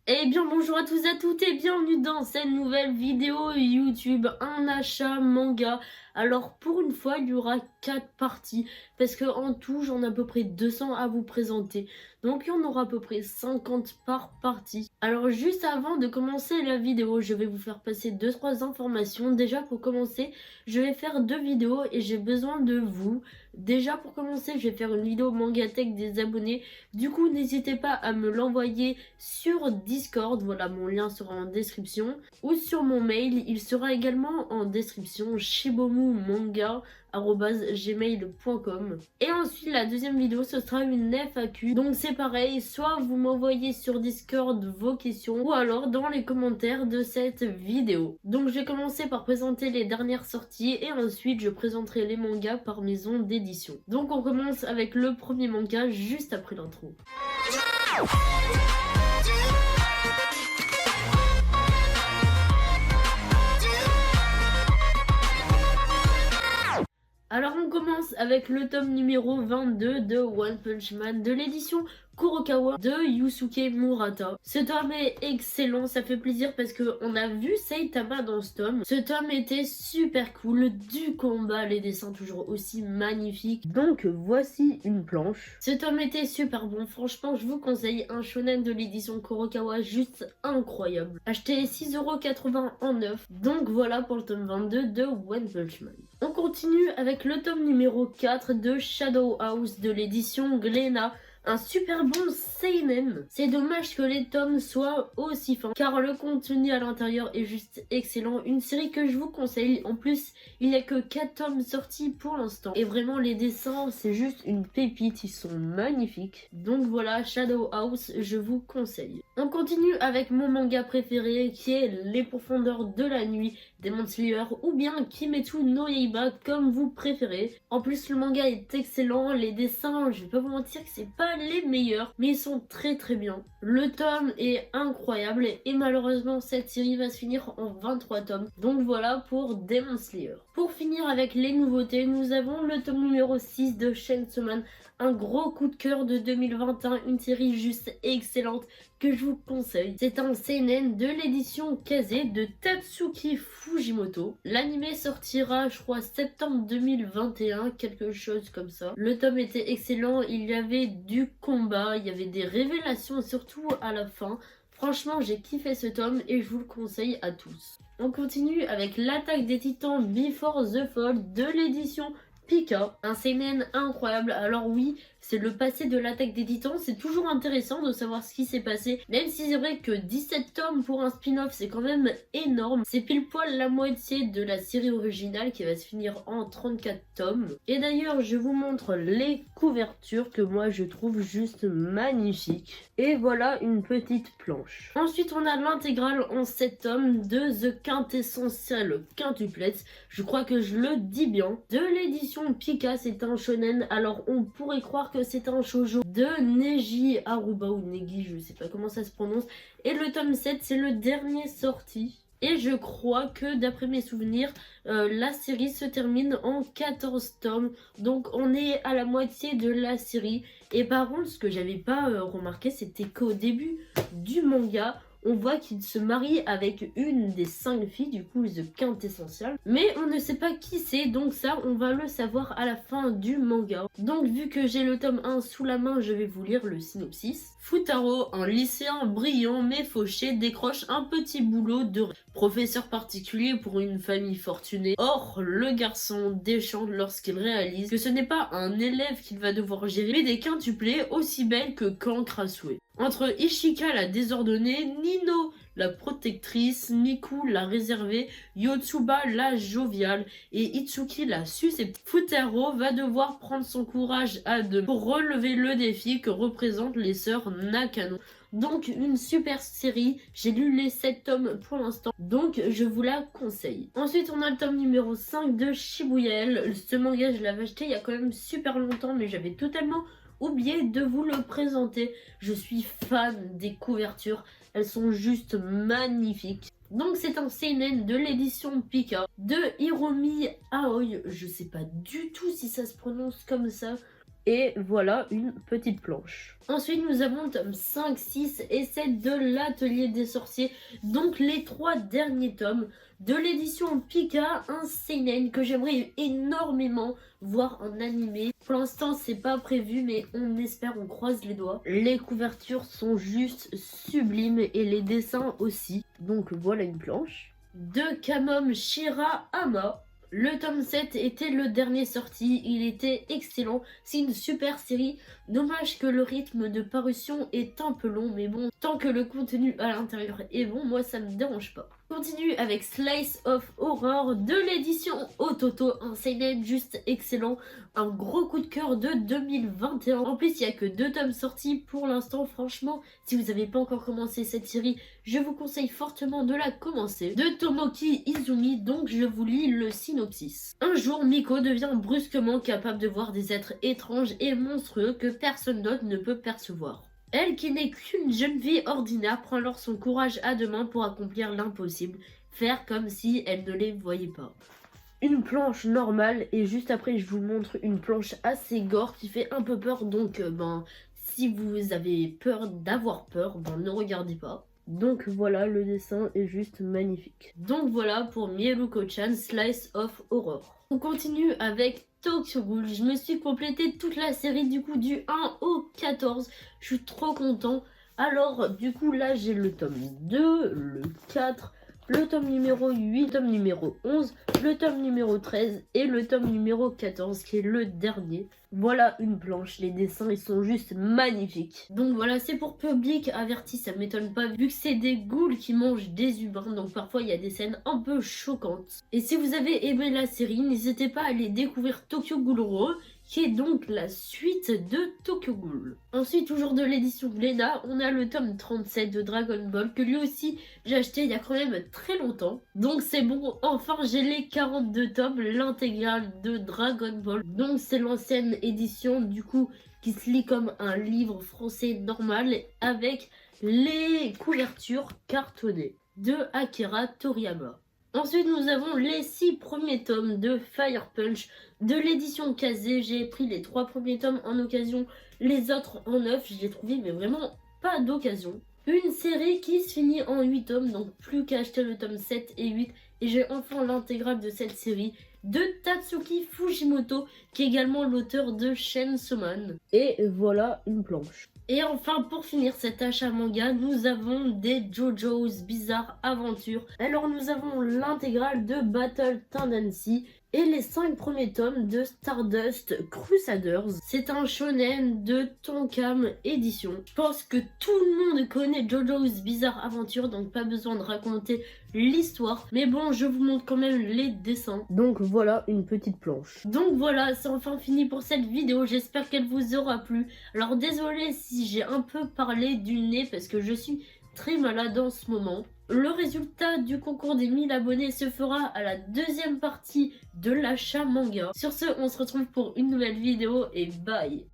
Eh bien bonjour à tous et à toutes et bienvenue dans cette nouvelle vidéo YouTube, un achat manga. Alors pour une fois il y aura 4 parties parce que en tout j'en ai à peu près 200 à vous présenter. Donc il y en aura à peu près 50 par partie. Alors juste avant de commencer la vidéo, je vais vous faire passer 2-3 informations. Déjà pour commencer, je vais faire 2 vidéos et j'ai besoin de vous. Déjà pour commencer, je vais faire une vidéo Mangatech des abonnés. Du coup n'hésitez pas à me l'envoyer sur Discord, voilà mon lien sera en description, ou sur mon mail, il sera également en description, shibomumanga@gmail.com. Et ensuite la deuxième vidéo ce sera une FAQ, donc c'est pareil, soit vous m'envoyez sur Discord vos questions, ou alors dans les commentaires de cette vidéo. Donc je vais commencer par présenter les dernières sorties, et ensuite je présenterai les mangas par maison d'édition. Donc on commence avec le premier manga juste après l'intro. Alors on commence avec le tome numéro 22 de One Punch Man de l'édition Kurokawa de Yusuke Murata. Ce tome est excellent, ça fait plaisir parce que on a vu Saitama dans ce tome. Ce tome était super cool, du combat, les dessins toujours aussi magnifiques. Donc voici une planche. Ce tome était super bon, franchement je vous conseille un shonen de l'édition Kurokawa juste incroyable. Acheté 6,80€ en neuf. Donc voilà pour le tome 22 de One Punch Man. On continue avec le tome numéro 4 de Shadow House de l'édition Glénat. Un super bon seinen. C'est dommage que les tomes soient aussi fins car le contenu à l'intérieur est juste excellent. Une série que je vous conseille. En plus, il n'y a que 4 tomes sortis pour l'instant. Et vraiment, les dessins, c'est juste une pépite. Ils sont magnifiques. Donc voilà, Shadow House, je vous conseille. On continue avec mon manga préféré qui est Les Profondeurs de la Nuit, Demon Slayer ou bien Kimetsu no Yaiba comme vous préférez. En plus, le manga est excellent. Les dessins, je vais pas vous mentir que c'est pas les meilleurs, mais ils sont très bien. Le tome est incroyable et malheureusement cette série va se finir en 23 tomes. Donc voilà pour Demon Slayer. Pour finir avec les nouveautés, nous avons le tome numéro 6 de Chainsaw Man, un gros coup de cœur de 2021, une série juste excellente que je vous conseille. C'est un seinen de l'édition Kaze de Tatsuki Fujimoto. L'anime sortira, je crois, septembre 2021, quelque chose comme ça. Le tome était excellent, il y avait du combat, il y avait des révélations, surtout à la fin. Franchement, j'ai kiffé ce tome et je vous le conseille à tous. On continue avec l'Attaque des Titans Before the Fall de l'édition Pika, un seinen incroyable. Alors oui, c'est le passé de l'Attaque des Titans, c'est toujours intéressant de savoir ce qui s'est passé, même si c'est vrai que 17 tomes pour un spin-off c'est quand même énorme. C'est pile poil la moitié de la série originale qui va se finir en 34 tomes. Et d'ailleurs je vous montre les couvertures que moi je trouve juste magnifiques. Et voilà une petite planche. Ensuite on a l'intégrale en 7 tomes de The Quintessential Quintuplet, je crois que je le dis bien, de l'édition Pika. C'est un shonen, alors on pourrait croire que c'est un shoujo de Neji Aruba ou Negi, je sais pas comment ça se prononce. Et le tome 7 c'est le dernier sorti. Et je crois que d'après mes souvenirs, la série se termine en 14 tomes. Donc on est à la moitié de la série. Et par contre, ce que j'avais pas remarqué, c'était qu'au début du manga, on voit qu'il se marie avec une des 5 filles, du coup The Quintessential. Mais on ne sait pas qui c'est, donc ça on va le savoir à la fin du manga. Donc vu que j'ai le tome 1 sous la main, je vais vous lire le synopsis. Futaro, un lycéen brillant mais fauché, décroche un petit boulot de professeur particulier pour une famille fortunée. Or, le garçon déchante lorsqu'il réalise que ce n'est pas un élève qu'il va devoir gérer, mais des quintuplés aussi belles que cancres à souhait. Entre Ishika la désordonnée, Nino la protectrice, Miku la réservée, Yotsuba la joviale et Itsuki la susceptible, Futaro va devoir prendre son courage à deux pour relever le défi que représentent les sœurs Nakano. Donc une super série, j'ai lu les 7 tomes pour l'instant, donc je vous la conseille. Ensuite on a le tome numéro 5 de Shibuya L. Ce manga je l'avais acheté il y a quand même super longtemps, mais j'avais totalement oublié de vous le présenter. Je suis fan des couvertures, elles sont juste magnifiques. Donc c'est un seinen de l'édition Pika de Hiromi Aoi, je sais pas du tout si ça se prononce comme ça. Et voilà une petite planche. Ensuite, nous avons tomes 5, 6 et 7 de l'Atelier des Sorciers. Donc les 3 derniers tomes de l'édition Pika, un seinen que j'aimerais énormément voir en animé. Pour l'instant, c'est pas prévu, mais on espère, on croise les doigts. Les couvertures sont juste sublimes et les dessins aussi. Donc voilà une planche. De Kamom Shirahama. Le tome 7 était le dernier sorti, il était excellent, c'est une super série. Dommage que le rythme de parution est un peu long, mais bon, tant que le contenu à l'intérieur est bon, moi ça me dérange pas. Continue avec Slice of Horror de l'édition Ototo, un seinen juste excellent, un gros coup de cœur de 2021. En plus, il n'y a que 2 tomes sortis pour l'instant. Franchement, si vous n'avez pas encore commencé cette série, je vous conseille fortement de la commencer. De Tomoki Izumi, donc je vous lis le synopsis. Un jour, Miko devient brusquement capable de voir des êtres étranges et monstrueux que personne d'autre ne peut percevoir. Elle, qui n'est qu'une jeune fille ordinaire, prend alors son courage à deux mains pour accomplir l'impossible, faire comme si elle ne les voyait pas. Une planche normale, et juste après je vous montre une planche assez gore qui fait un peu peur, donc si vous avez peur d'avoir peur, ne regardez pas. Donc voilà, le dessin est juste magnifique. Donc voilà pour Mieruko-chan Slice of Horror. On continue avec Tokyo Ghoul. Je me suis complété toute la série du coup du 1 au 14. Je suis trop content. Alors du coup là j'ai le tome 2, le 4, le tome numéro 8, le tome numéro 11, le tome numéro 13 et le tome numéro 14 qui est le dernier. Voilà une planche, les dessins ils sont juste magnifiques. Donc voilà, c'est pour public averti, ça m'étonne pas vu que c'est des ghouls qui mangent des humains, donc parfois il y a des scènes un peu choquantes. Et si vous avez aimé la série, n'hésitez pas à aller découvrir Tokyo Ghoul Ro, qui est donc la suite de Tokyo Ghoul. Ensuite, toujours de l'édition Glénat, on a le tome 37 de Dragon Ball, que lui aussi j'ai acheté il y a quand même très longtemps. Donc c'est bon, enfin j'ai les 42 tomes, l'intégrale de Dragon Ball. Donc c'est l'ancienne édition du coup qui se lit comme un livre français normal avec les couvertures cartonnées de Akira Toriyama. Ensuite, nous avons les 6 premiers tomes de Fire Punch de l'édition Kazé. J'ai pris les 3 premiers tomes en occasion, les autres en 9. Je les ai trouvés, mais vraiment pas d'occasion. Une série qui se finit en 8 tomes, donc plus qu'à acheter le tome 7 et 8. Et j'ai enfin l'intégrale de cette série de Tatsuki Fujimoto, qui est également l'auteur de Chainsaw Man. Et voilà une planche. Et enfin, pour finir cet achat manga, nous avons des JoJo's Bizarre Adventure. Alors nous avons l'intégrale de Battle Tendency et les 5 premiers tomes de Stardust Crusaders. C'est un shonen de Tonkam édition. Je pense que tout le monde connaît JoJo's Bizarre Adventure, donc pas besoin de raconter l'histoire. Mais bon, je vous montre quand même les dessins. Donc voilà une petite planche. Donc voilà, c'est enfin fini pour cette vidéo. J'espère qu'elle vous aura plu. Alors désolé si j'ai un peu parlé du nez parce que je suis très malade en ce moment. Le résultat du concours des 1000 abonnés se fera à la deuxième partie de l'achat manga. Sur ce, on se retrouve pour une nouvelle vidéo et bye!